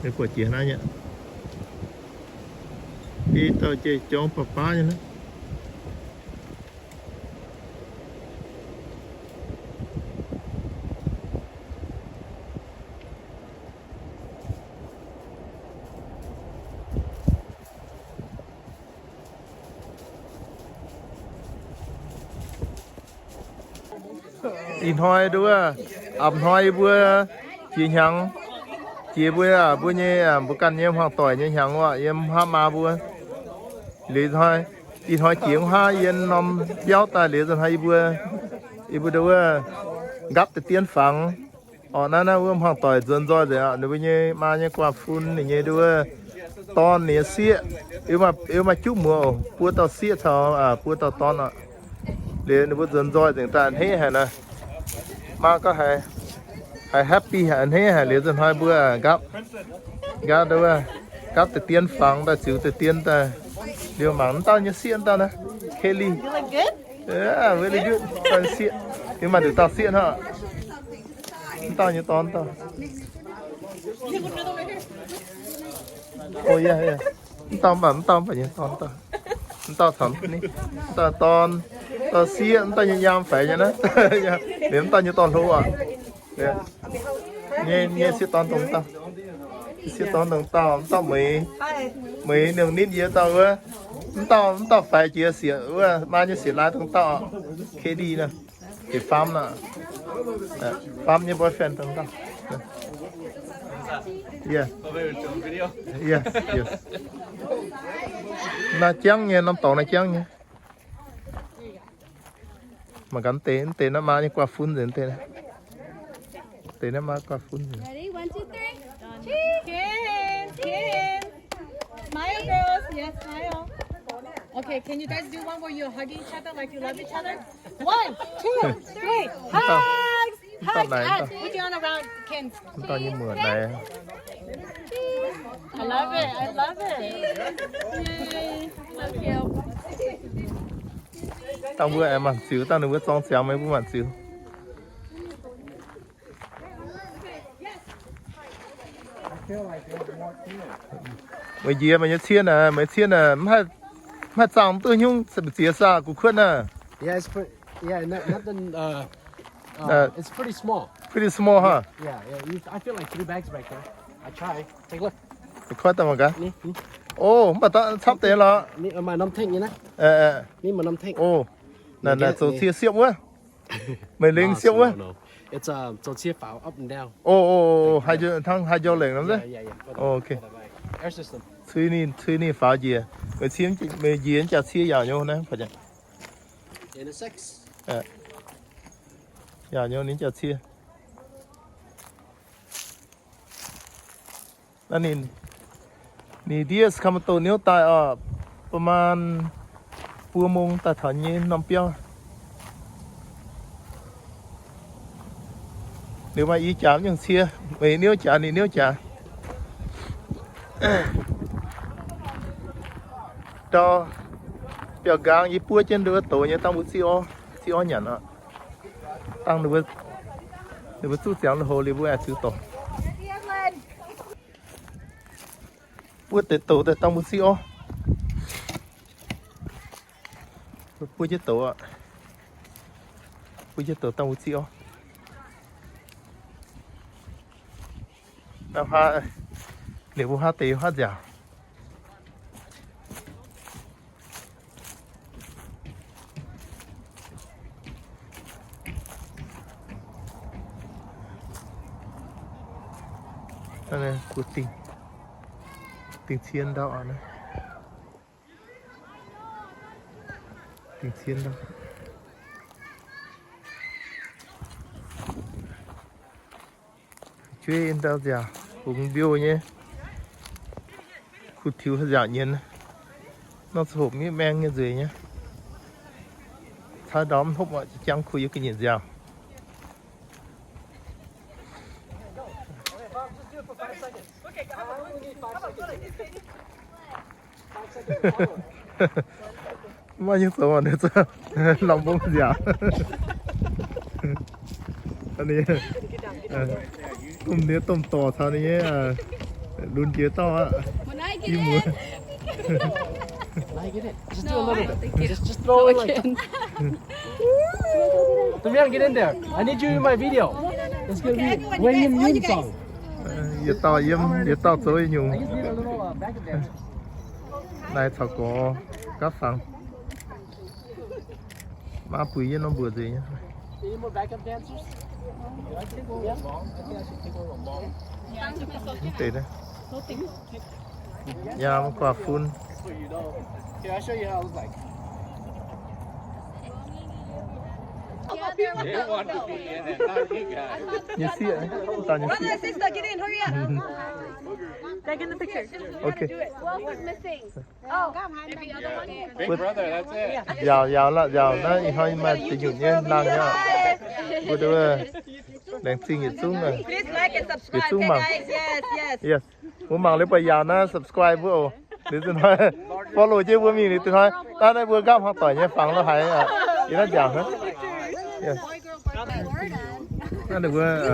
để của chị này nhá đi tao chơi chọn papa nhá in hoi đua ẩm hoi bữa chị nhang chị bữa bữa nhé bữa căn em hoàng tỏi nhé nhang quá em ha ma bữa lấy thôi in hoi chiếng ha yên nom béo ta lấy rồi hai bữa đua gấp từ tiền phẳngนั่นนะว่าห้องต่อยจนจ่อยเลยอ่ะเดี๋ยวนี้มาเนี่ยกว่าฟุ้นอย่างเงี้ยด้วยตอนเนี่ยเสียมาจุ่มมือพูดต่อเสียเท่าพูดต่อตอนอ่ะเรียนพูดจนจ่อยต่างๆให้ฮะนะมาก็ให้แฮปปี้ฮะให้ฮะเรียนจนให้เบื่อกับด้วยกับแต่เตียนฟังแต่สิวแต่เตียนแต่เดี๋ยวหมังตอนเนี่ยเสียตอนนะเคลลี่very good ตอนเสียเดี๋ยวมาดูตอนเสียฮะtao như tao ôi yeah tao phải như tao thầm đi tao xía tao như yam phải như nó điểm tao như tao thua à nghe xía tao tao mấy đường nít gì tao á tao phải chia sẻ mà như sẻ lá tao khi đi nè thì farm nè farm your boyfriend tao yeah yes na trắng nha năm tàu na trắng nha mà gắn tế nó mà như qua phun rồi tế nó mà qua phun rồi Ready? 1, 2, 3. Cheers! Smile, girls. Yes, smile. Okay, can you guys do one where you hug each other like you love each other? 1, 2, 3. Hugs! Hugs! And put your arm around Ken's. tao như mượn này I love it. I love it. Yay. So cute. tao bữa em ăn xíu tao đừng có trong xéo mấy bữa ăn xíu mấy gì mà nhớ chiên à mấy chiên à mà chẳng tôi nhung sẽ bị chia xa của khuất à Yeah, it's pretty. Yeah, nothing. It's pretty small. pretty small huh Yeah. I feel like 3 bags back there. I try. Take a look. khuất tao mà cả Ni. ô mà tao sắp tới rồi Ni mà nắm thanh như thế. Ni mà nắm thanh. ô là số chia siêu quá mày lên siêu quá No. It's so chia pháo up and down. ô hai vô liền lắm đấy Yeah. ok Air system. thuê ni phá gì à mày xiêm mày gì chả chia vào nhau nè phải chẳng In a 6. vào nhau nín chả chiaนั่นนี่เดียสคำตัวนิ้วตายประมาณปัวมงแต่ถอนยีน้ำเปรี้ยวเดี๋ยวมาอีจามยังเชียไม่นิ้วจ่านี่นิ้วจ่าต่อเปียกกลางยี่ปัวเจนเดือตัวเนี่ยตั้งบุษซีอ้อหยันอ่ะตั้งเดือสู้เสียงเลยโหเรียบว่าซื้อต่อปัวเตะตัวแต่ตั้งบุษซีอ้อปัวเจตัวอ่ะปัวเจตัวตั้งบุษซีอ้อแล้วพาเดี๋ยวพาเตะพาจ่านั่นเลยกูติงเชียนดาวนะติงเชียนดาวช่วยอินดาวจ่าผมเบี้ยวเนี่ยขุดทิวจ่าเย็นnó sụp như men như gì nhá thay đó hút mọi chẳng khui cái nhìn dào bao nhiêu số mà nữa sao lòng bông dào anh đi tôm đĩa tôm to sao này luôn chia to á đi mua I get it. Just do a little bit. Just throw it like. Iu-Mien, get in there. I need you in my video. It's gonna be when Iu-Mien song. giờ to tới nhung I just need a little backup dancer. này thảo có các phòng má quý nó bữa gì nhá Any more backup dancers? Yeah, I think I should take over a ball. tệ đấy nhà một quả phun So you know. Here, I'll show you how it looks like. They want to be in it, not you guys. như xịa tao như xịa Sister, get in, hurry up. Take in the picture. ok What was missing? Oh, Big brother, that's it. giàu nó hơi mà tự nhiên nhé năng nhá bữa đó đang xin nhiệt xuống rồi Please like and subscribe, It's too okay, much. guys? Yes. yes bữa mằng lấy bây giờ nó subscribe bữa để tôi nói follow chứ bữa mình để tôi nói ta đây bữa gam hoặc tỏi nhé phẳng nó hay thì nó giảm hết yes nó được bữa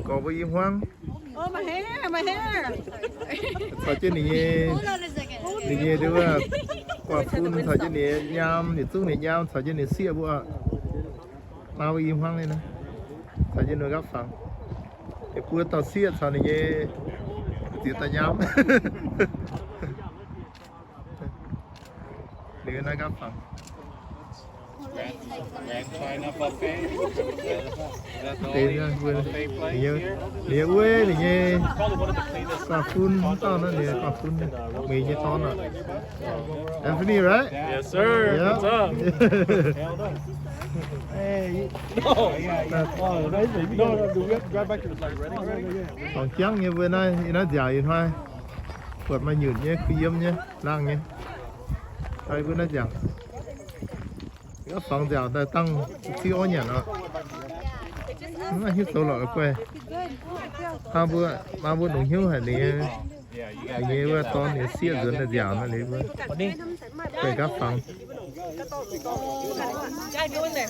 có bữa im hoang Oh, my hair. thôi chứ này hold on a second.นี่ดูว่าquả phun thời gian này nhám thì xuống này nhám thời gian này xia bữa mau im hoang lên nè thời gian nó gấp phẳng để bữa tao xia thời này thì ta nhám để nó gấp phẳng Grand China buffet. That's the để only nó vừa buffet place nhiều here. nhiều quê thì nghe quả phun to nó để quả phun mì như to nè Anthony right Yes, sir. yeah What's up? Hey. No. No, do we have to drive back to the side? Ready? còn trắng như bữa nay nó dài thôi quật mà nhuyễn nhé khi yếm nhé lang nhé đây bữa nó dài cái phòng dài ta tăng khi ô nhỉ nó nó hiếu sâu lọ quê ba bữa đồng hiếu hay là nghe bữa to thì xia dần là dài nó lấy bữa quê các phòng Guys, go in there.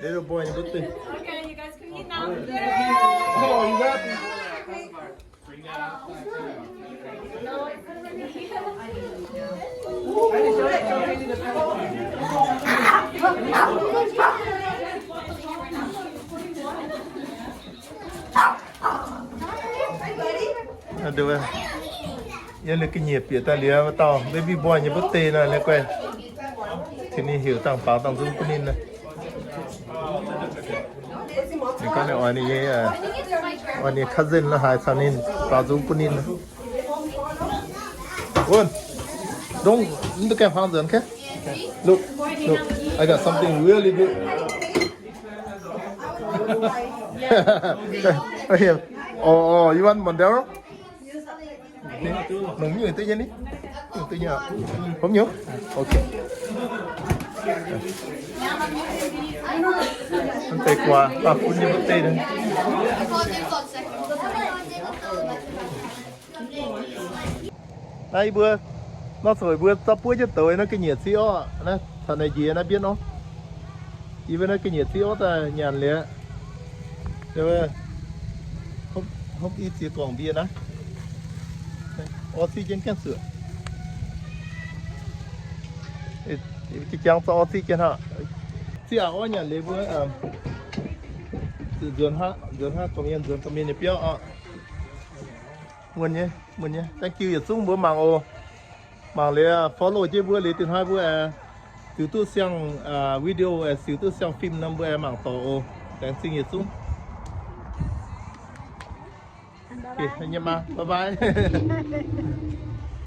Little boy, good thing. Okay, you guys can eat now. Oh, you got me. Được rồi. Nhân là cái nhiệt phía ta lìa mà tao baby boy như bút tê này lên quen. Thì nên hiểu tặng pháo tặng dung của nên này. Thì con này on này cousin là hai thằng nên pháo dung của nên. Good. Don't look at pháo dẫn, okay? Look. I got something really good. Oh, you want Mondero? Nóng như tự nhiên đi. Tự nhiên à? Không nhớ? Ok. Anh tay qua, ba phút như bút tê đây. Đây bữa, nó rồi bữa sắp bữa cho tới nó cái nhiệt xíu ạ. Thằng này gì nó biết không? Chỉ biết nó cái nhiệt xíu ta nhàn lẽ. Rồi không ít gì còn bia đó. Oxygen can sửa. Cái trang cho oxygen hả? Chị à, ôi nhà lấy bữa dồn ha, công nhân này béo ạ. Muốn nhé. Thank you, giờ xuống bữa mang lấy follow chứ bữa lấy tiền hai bữa từ từ xem video từ từ xem phim năm bữa mang tổ thank you xuống. Okay, bye bye.